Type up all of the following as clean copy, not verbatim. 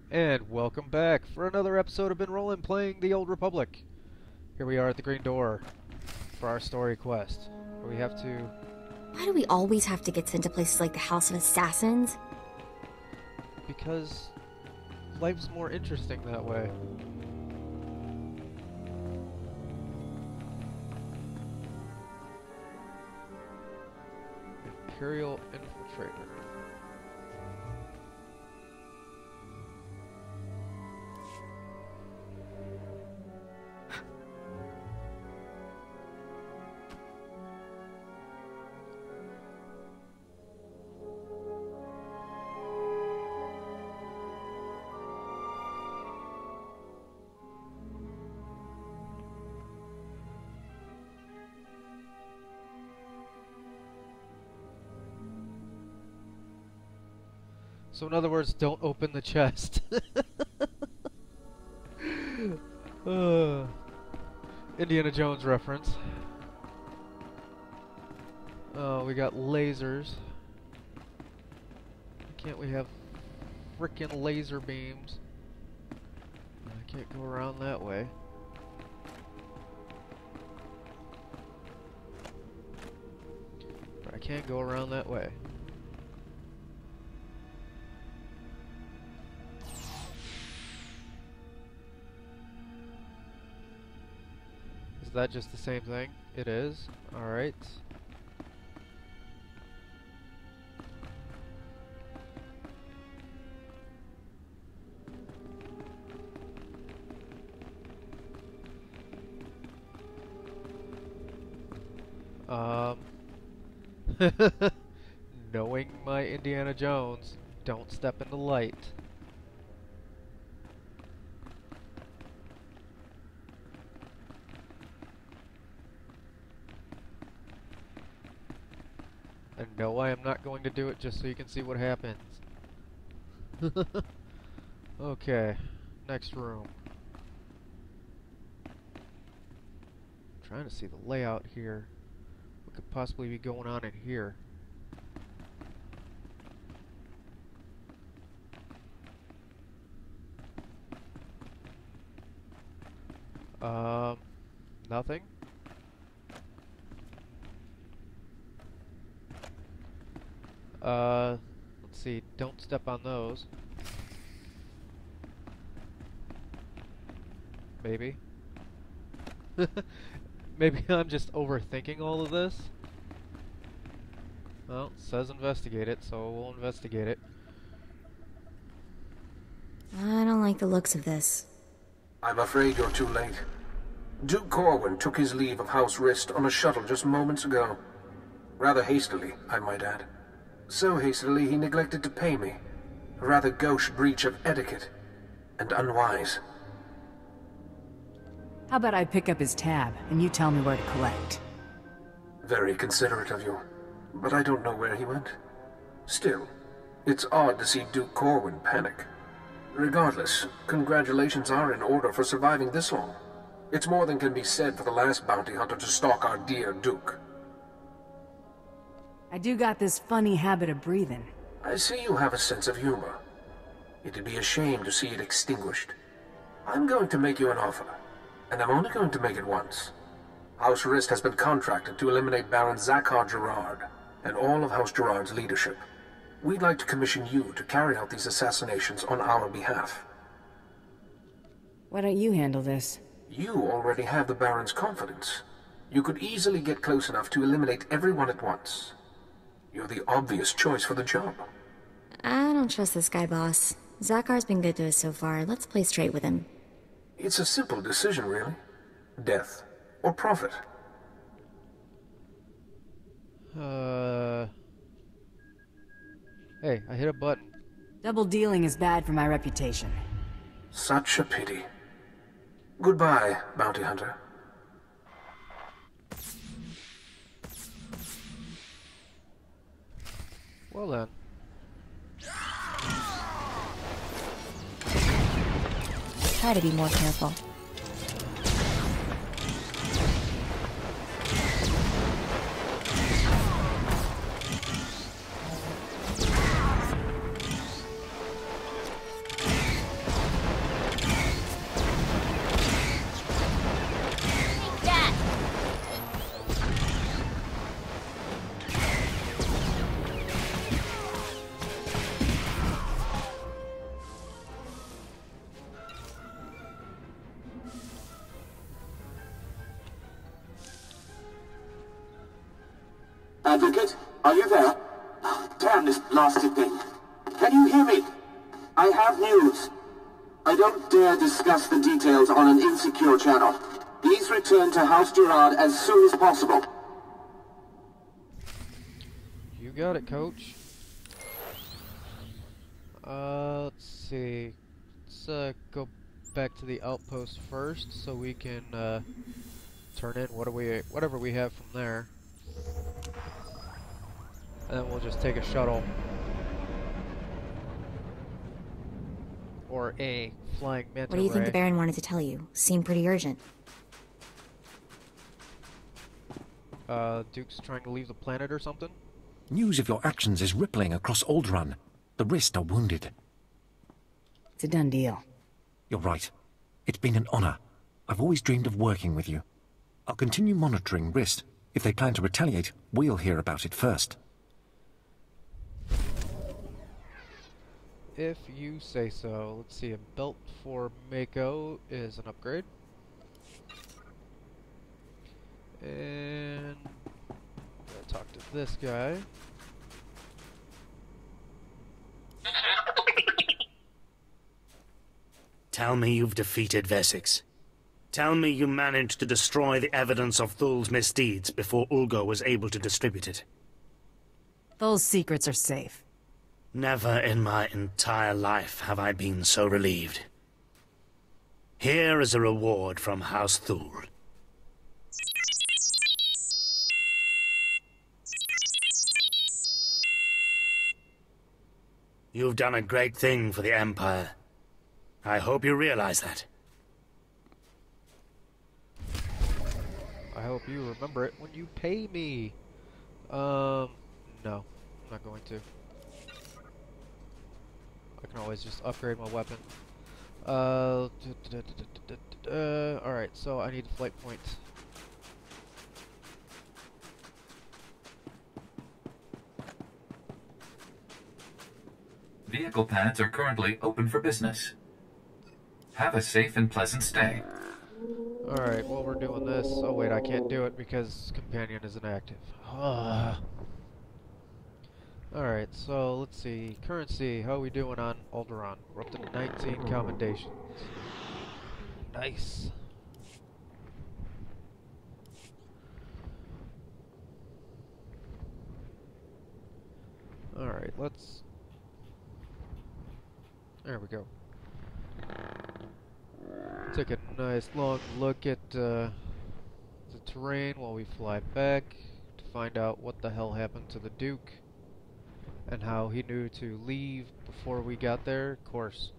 And welcome back for another episode of Been Rollin' playing the Old Republic. Here we are at the Green Door for our story quest. Where we have to... Why do we always have to get sent to places like the House of Assassins? Because life's more interesting that way. Imperial Infiltrator. So in other words, don't open the chest. Indiana Jones reference. Oh, we got lasers. Why can't we have frickin' laser beams? I can't go around that way. But I can't go around that way. Is that just the same thing? It is. Alright. Knowing my Indiana Jones, don't step in the light. And no, I am not going to do it just so you can see what happens. Okay, next room. I'm trying to see the layout here. What could possibly be going on in here? Nothing? Let's see, don't step on those. Maybe. Maybe I'm just overthinking all of this. Well, it says investigate it, so we'll investigate it. I don't like the looks of this. I'm afraid you're too late. Duke Corwin took his leave of House Rist on a shuttle just moments ago. Rather hastily, I might add. So hastily he neglected to pay me. A rather gauche breach of etiquette. And unwise. How about I pick up his tab, and you tell me where to collect? Very considerate of you. But I don't know where he went. Still, it's odd to see Duke Corwin panic. Regardless, congratulations are in order for surviving this long. It's more than can be said for the last bounty hunter to stalk our dear Duke. I do got this funny habit of breathing. I see you have a sense of humor. It'd be a shame to see it extinguished. I'm going to make you an offer, and I'm only going to make it once. House Rist has been contracted to eliminate Baron Zakhar Gerard and all of House Gerard's leadership. We'd like to commission you to carry out these assassinations on our behalf. Why don't you handle this? You already have the Baron's confidence. You could easily get close enough to eliminate everyone at once. You're the obvious choice for the job. I don't trust this guy, boss. Zakhar's been good to us so far. Let's play straight with him. It's a simple decision, really. Death or profit. Hey, I hit a button. Double dealing is bad for my reputation. Such a pity. Goodbye, bounty hunter. Well then. Try to be more careful. Advocate, are you there? Oh, damn this blasted thing. Can you hear me? I have news. I don't dare discuss the details on an insecure channel. Please return to House Gerard as soon as possible. You got it, Coach. Let's see. Let's go back to the outpost first, so we can turn in whatever we have from there, and then we'll just take a shuttle or a flying manta What do you think ray. the Baron wanted to tell you? Seemed pretty urgent. Duke's trying to leave the planet or something? News of your actions is rippling across Alderaan. The Rist are wounded. It's a done deal. You're right. It's been an honor. I've always dreamed of working with you. I'll continue monitoring Rist. If they plan to retaliate, we'll hear about it first. If you say so. Let's see, a belt for Mako is an upgrade. And I'll talk to this guy. Tell me you've defeated Vesix. Tell me you managed to destroy the evidence of Thul's misdeeds before Ulgo was able to distribute it. Those secrets are safe. Never in my entire life have I been so relieved. Here is a reward from House Thul. You've done a great thing for the Empire. I hope you realize that. I hope you remember it when you pay me. No, I'm not going to. I can always just upgrade my weapon. Alright, so I need a flight point. Vehicle pads are currently open for business. Have a safe and pleasant stay. Alright, while we're doing this... Oh wait, I can't do it because Companion isn't active. Alright, so let's see. Currency, how are we doing on Alderaan? We're up to 19 commendations. Nice. Alright, let's... There we go. Take a nice long look at the terrain while we fly back to find out what the hell happened to the Duke and how he knew to leave before we got there. Of course,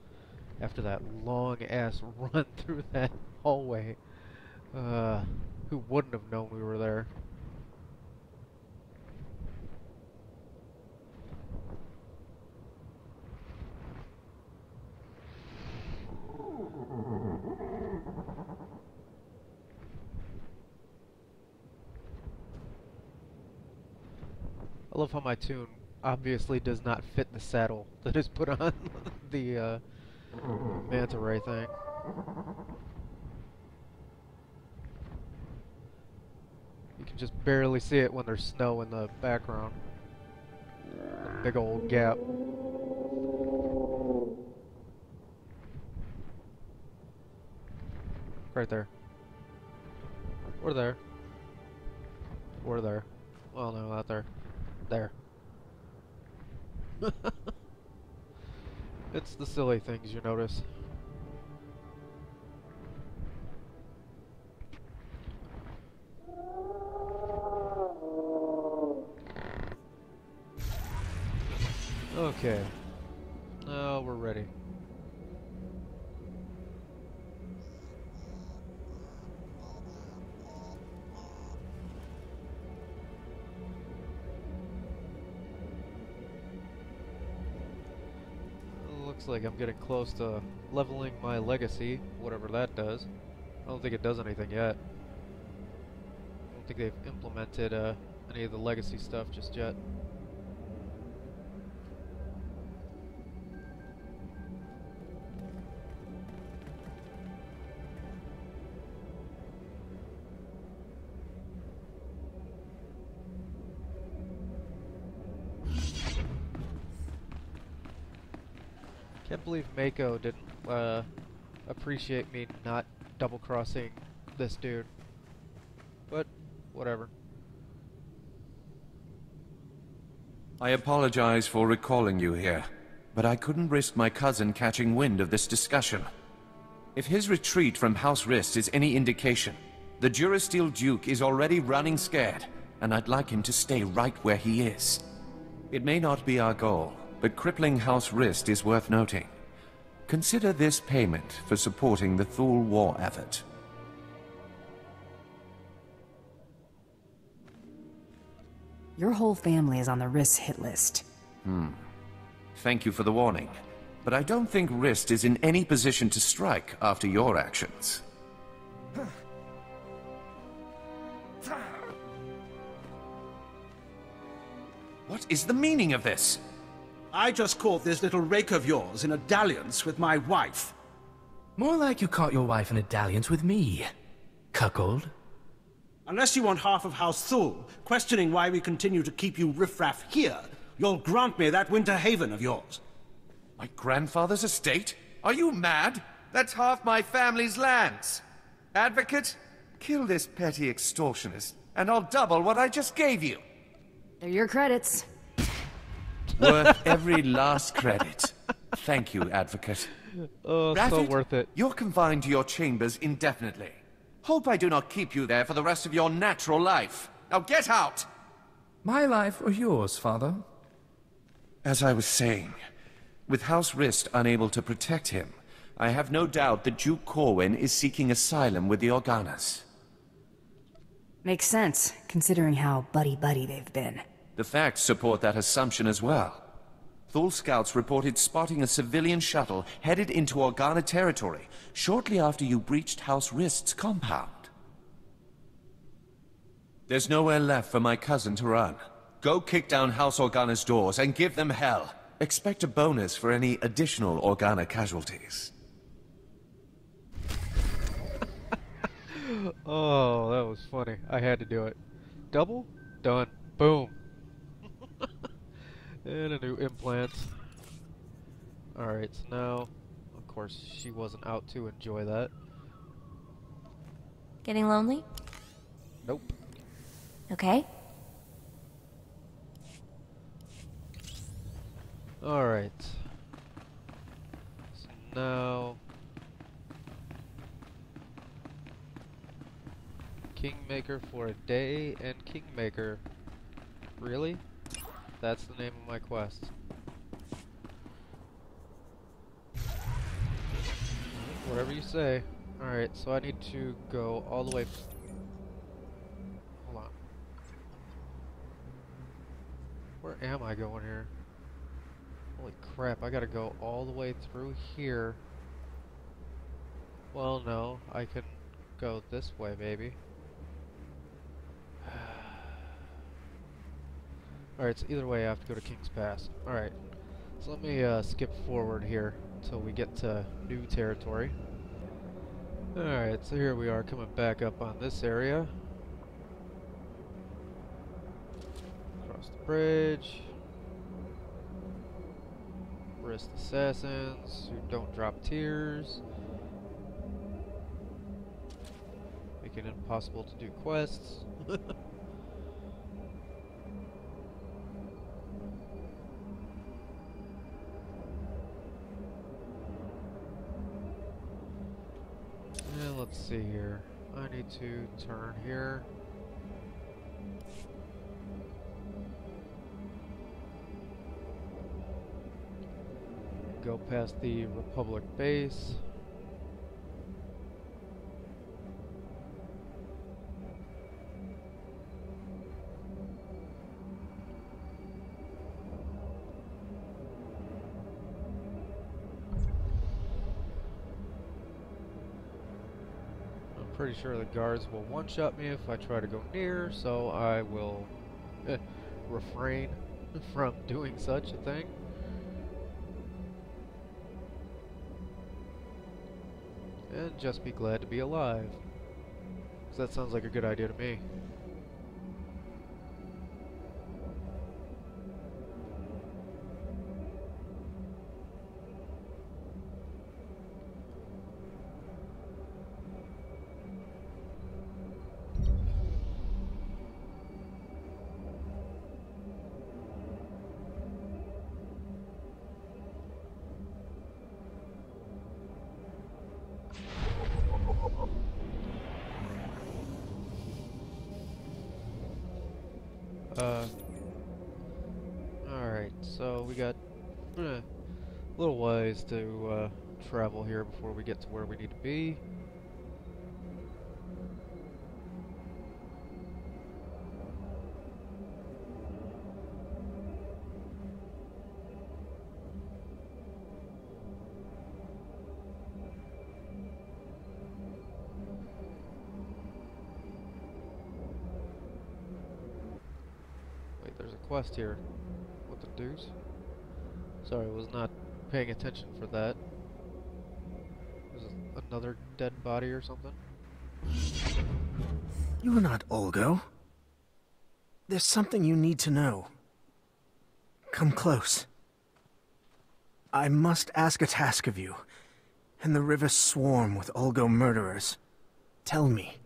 after that long ass run through that hallway, who wouldn't have known we were there? I love how my tune obviously does not fit the saddle that is put on the manta ray thing. You can just barely see it when there's snow in the background. A big old gap. Right there. Or there. Or there. Well, no, not there. There. It's the silly things you notice. Okay. Now we're ready. Looks like I'm getting close to leveling my legacy, whatever that does. I don't think it does anything yet. I don't think they've implemented any of the legacy stuff just yet. Can't believe Mako didn't appreciate me not double-crossing this dude. But, whatever. I apologize for recalling you here, but I couldn't risk my cousin catching wind of this discussion. If his retreat from House Rist is any indication, the Durasteel Duke is already running scared, and I'd like him to stay right where he is. It may not be our goal, but crippling House Rist is worth noting. Consider this payment for supporting the Thule war effort. Your whole family is on the Rist hit list. Thank you for the warning, but I don't think Rist is in any position to strike after your actions. What is the meaning of this? I just caught this little rake of yours in a dalliance with my wife. More like you caught your wife in a dalliance with me, cuckold. Unless you want half of House Thule, questioning why we continue to keep you riffraff here, you'll grant me that winter haven of yours. My grandfather's estate? Are you mad? That's half my family's lands. Advocate, kill this petty extortionist, and I'll double what I just gave you. They're your credits. Worth every last credit. Thank you, Advocate. Oh, so Raffit, worth it. You're confined to your chambers indefinitely. Hope I do not keep you there for the rest of your natural life. Now get out! My life or yours, father? As I was saying, with House Rist unable to protect him, I have no doubt that Duke Corwin is seeking asylum with the Organas. Makes sense, considering how buddy-buddy they've been. The facts support that assumption as well. Thule scouts reported spotting a civilian shuttle headed into Organa territory shortly after you breached House Rist's compound. There's nowhere left for my cousin to run. Go kick down House Organa's doors and give them hell. Expect a bonus for any additional Organa casualties. Oh, that was funny. I had to do it. Double? Done. Boom. And a new implant. Alright, so now, of course, she wasn't out to enjoy that. Getting lonely? Nope. Okay. Alright. So now... Kingmaker for a day and Kingmaker. Really? That's the name of my quest. Whatever you say. Alright, so I need to go all the way... Hold on. Where am I going here? Holy crap, I gotta go all the way through here. Well, no, I can go this way, maybe. Alright, so either way I have to go to King's Pass. Alright, so let me skip forward here until we get to new territory. Alright, so here we are coming back up on this area. Cross the bridge. Rist assassins who don't drop tears. Make it impossible to do quests. Let's see here. I need to turn here. Go past the Republic base. Pretty sure the guards will one-shot me if I try to go near, so I will refrain from doing such a thing. And just be glad to be alive. 'Cause that sounds like a good idea to me. Alright, so we got a little ways to travel here before we get to where we need to be. Wait, there's a quest here. What the deuce? Sorry, I was not paying attention for that. There's another dead body or something? You are not Olgo. There's something you need to know. Come close. I must ask a task of you, and the rivers swarm with Olgo murderers. Tell me,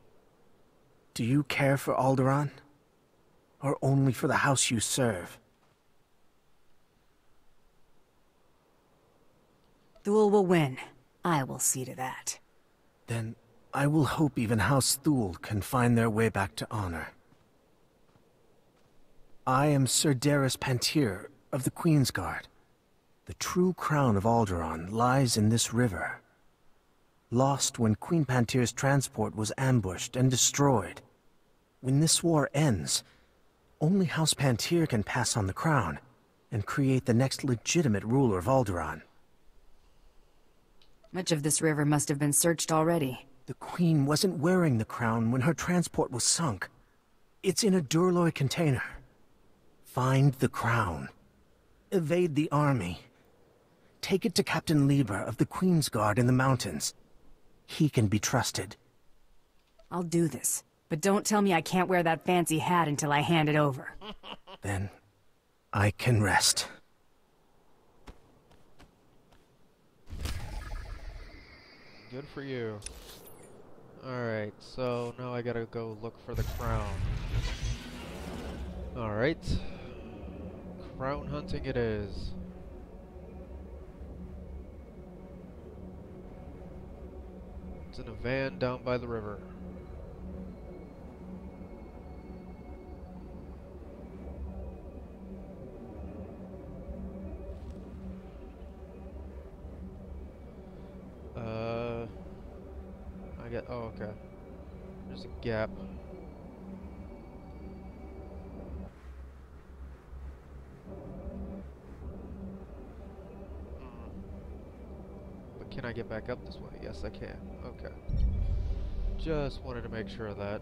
do you care for Alderaan? Or only for the house you serve? Thule will win. I will see to that. Then I will hope even House Thule can find their way back to honor. I am Sir Darris Pantier of the Queensguard. The true crown of Alderaan lies in this river. Lost when Queen Pantier's transport was ambushed and destroyed. When this war ends, only House Pantier can pass on the crown and create the next legitimate ruler of Alderaan. Much of this river must have been searched already. The Queen wasn't wearing the crown when her transport was sunk. It's in a Durloy container. Find the crown. Evade the army. Take it to Captain Lieber of the Queensguard in the mountains. He can be trusted. I'll do this, but don't tell me I can't wear that fancy hat until I hand it over. Then I can rest. Good for you. Alright, so now I gotta go look for the crown. Alright. Crown hunting it is. It's in a van down by the river. Oh, okay. There's a gap. But can I get back up this way? Yes, I can. Okay. Just wanted to make sure of that.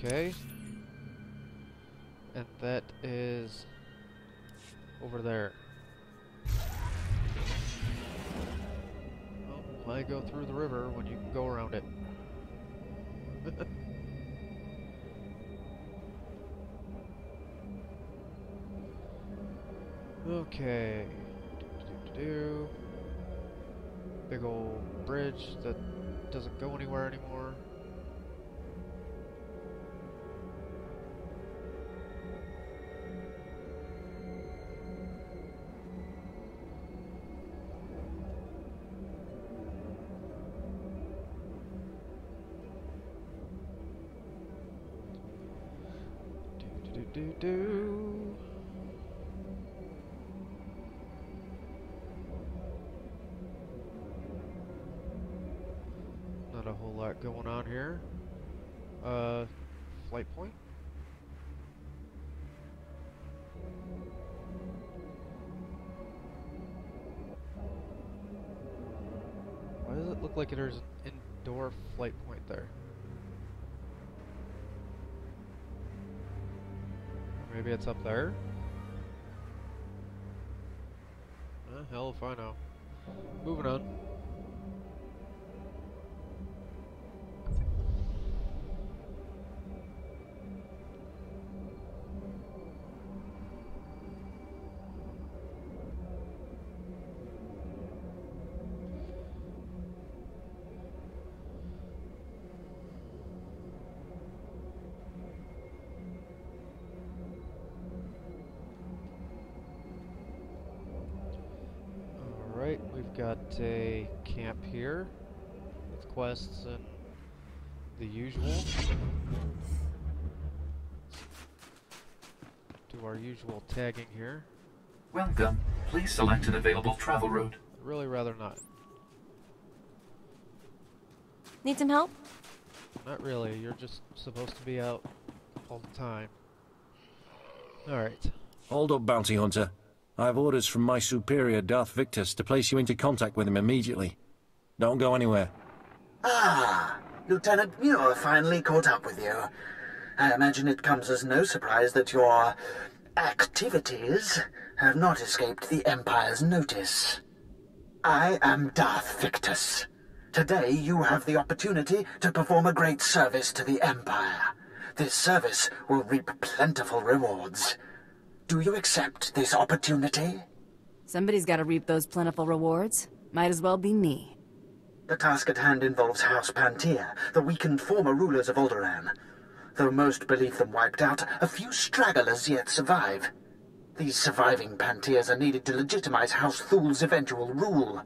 Okay. And that is over there. Oh, why go through the river when you can go around it? Okay. Big old bridge that doesn't go anywhere anymore. Not a whole lot going on here. Flight point? Why does it look like there's an indoor flight point there? Maybe it's up there? Hell if I know. Moving on. Alright, we've got a camp here with quests and the usual. Do our usual tagging here. Welcome. Please select an available travel route. I'd really rather not. Need some help? Not really, you're just supposed to be out all the time. Alright. Hold up, Bounty Hunter. I have orders from my superior, Darth Victus, to place you into contact with him immediately. Don't go anywhere. Ah, Lieutenant Muir finally caught up with you. I imagine it comes as no surprise that your activities have not escaped the Empire's notice. I am Darth Victus. Today you have the opportunity to perform a great service to the Empire. This service will reap plentiful rewards. Do you accept this opportunity? Somebody's gotta reap those plentiful rewards. Might as well be me. The task at hand involves House Pantia, the weakened former rulers of Alderaan. Though most believe them wiped out, a few stragglers yet survive. These surviving Pantiers are needed to legitimize House Thul's eventual rule.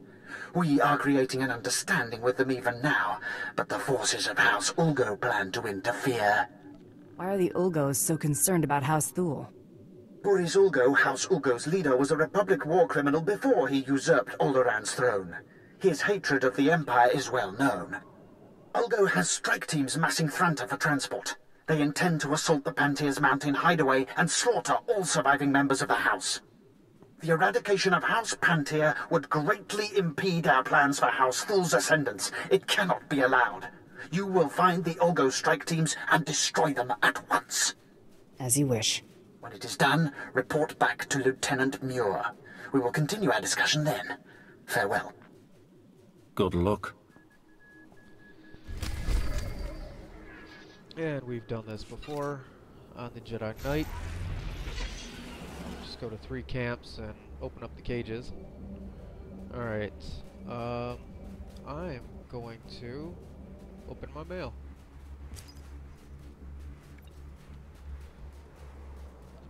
We are creating an understanding with them even now, but the forces of House Ulgo plan to interfere. Why are the Ulgos so concerned about House Thul? Boris Ulgo, House Ulgo's leader, was a Republic war criminal before he usurped Alderaan's throne. His hatred of the Empire is well known. Ulgo has strike teams massing Thranta for transport. They intend to assault the Pantier's mountain hideaway and slaughter all surviving members of the House. The eradication of House Pantier would greatly impede our plans for House Thul's ascendance. It cannot be allowed. You will find the Ulgo strike teams and destroy them at once. As you wish. When it is done, report back to Lieutenant Muir. We will continue our discussion then. Farewell. Good luck. And we've done this before on the Jedi Knight. Just go to 3 camps and open up the cages. Alright. I'm going to open my mail.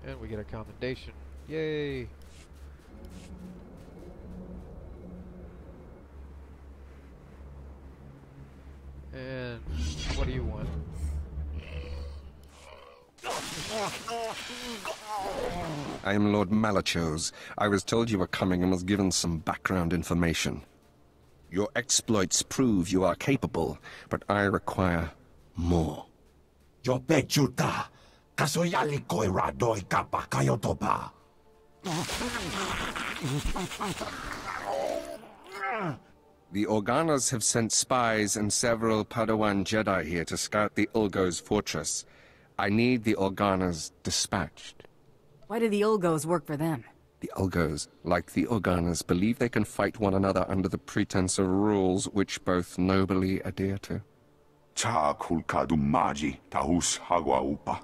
And we get a commendation. Yay! And what do you want? I am Lord Malachos. I was told you were coming and was given some background information. Your exploits prove you are capable, but I require more. Yo pechuta, kasoyali koira doi kapa kayotopa. The Organas have sent spies and several Padawan Jedi here to scout the Ulgo's fortress. I need the Organas dispatched. Why do the Ulgos work for them? The Ulgos, like the Organas, believe they can fight one another under the pretense of rules which both nobly adhere to. Cha kulkadu maji tahus hagwa upa.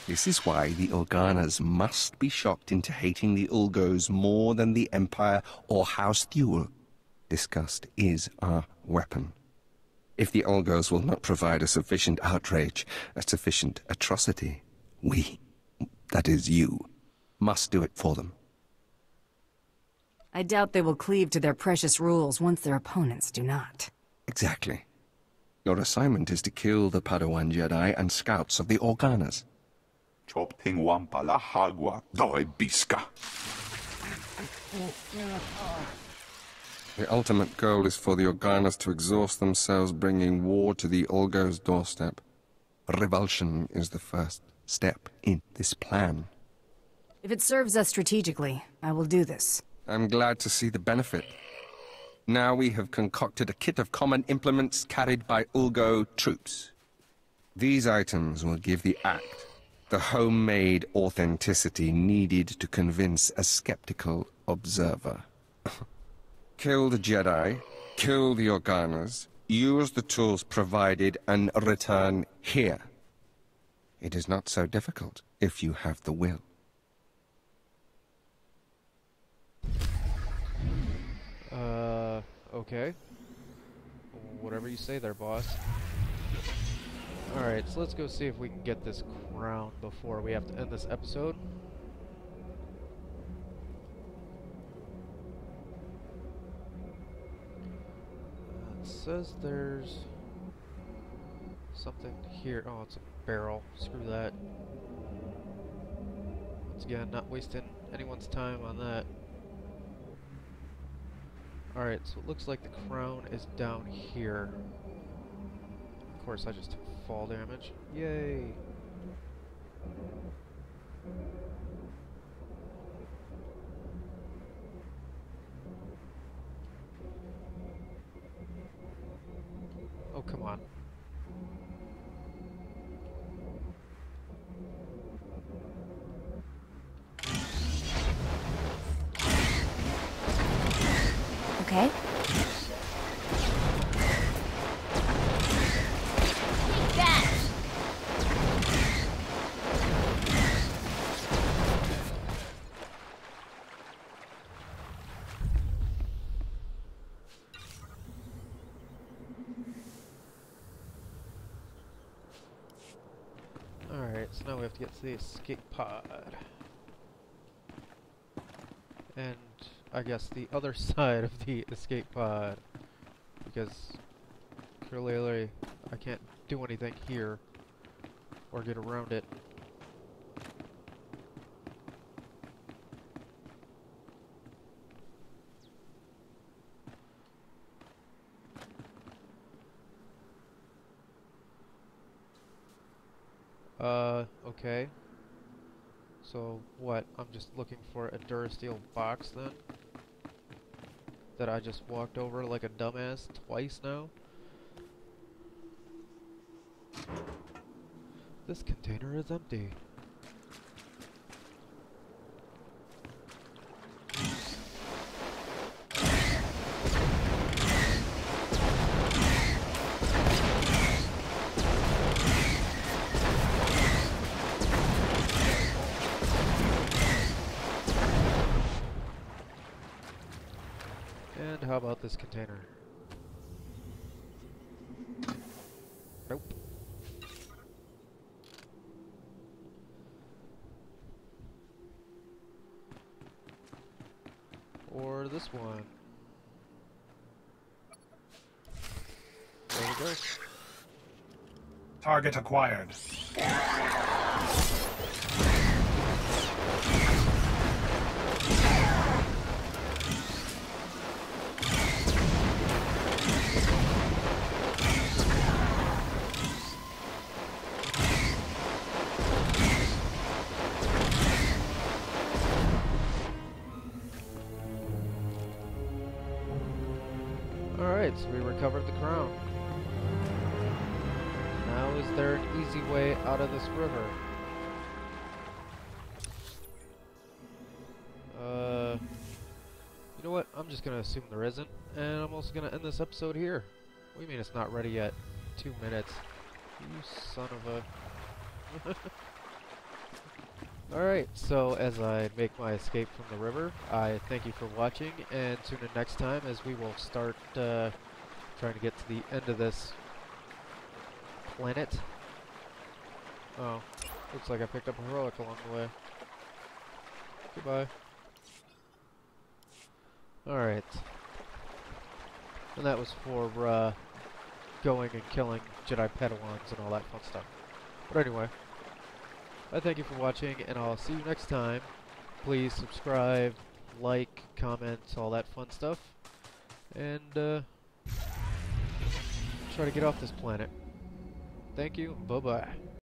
This is why the Organas must be shocked into hating the Ulgos more than the Empire or House Thul. Disgust is our weapon. If the Ulgos will not provide a sufficient outrage, a sufficient atrocity, we, that is you, must do it for them. I doubt they will cleave to their precious rules once their opponents do not. Exactly. Your assignment is to kill the Padawan Jedi and scouts of the Organas. Chopting wampa la hagwa doi biska. The ultimate goal is for the Organas to exhaust themselves, bringing war to the Ulgo's doorstep. Revulsion is the first step in this plan. If it serves us strategically, I will do this. I'm glad to see the benefit. Now we have concocted a kit of common implements carried by Ulgo troops. These items will give the act the homemade authenticity needed to convince a skeptical observer. Kill the Jedi, kill the Organas, use the tools provided, and return here. It is not so difficult if you have the will. Okay. Whatever you say there, boss. Alright, so let's go see if we can get this crown before we have to end this episode. says there's something here. Oh, it's a barrel. Screw that. Once again, not wasting anyone's time on that. Alright, so it looks like the crown is down here. Of course, I just took fall damage. Yay! Oh, come on. Okay. Take that! Alright, so now we have to get to the escape pod. And I guess the other side of the escape pod. Because clearly I can't do anything here or get around it. Okay. So, what? I'm just looking for a Durasteel box then? That I just walked over like a dumbass twice now? This container is empty. And how about this container? Nope. Or this one. There we go. Target acquired. Alright, so we recovered the crown. Now is there an easy way out of this river? You know what? I'm just gonna assume there isn't, and I'm also gonna end this episode here. What do you mean it's not ready yet? 2 minutes. You son of a... Alright, so as I make my escape from the river, I thank you for watching, and tune in next time as we will start trying to get to the end of this planet. Oh, looks like I picked up a heroic along the way. Goodbye. Alright. And that was for going and killing Jedi Padawans and all that fun stuff. But anyway, I thank you for watching, and I'll see you next time. Please subscribe, like, comment, all that fun stuff. And try to get off this planet. Thank you, bye-bye.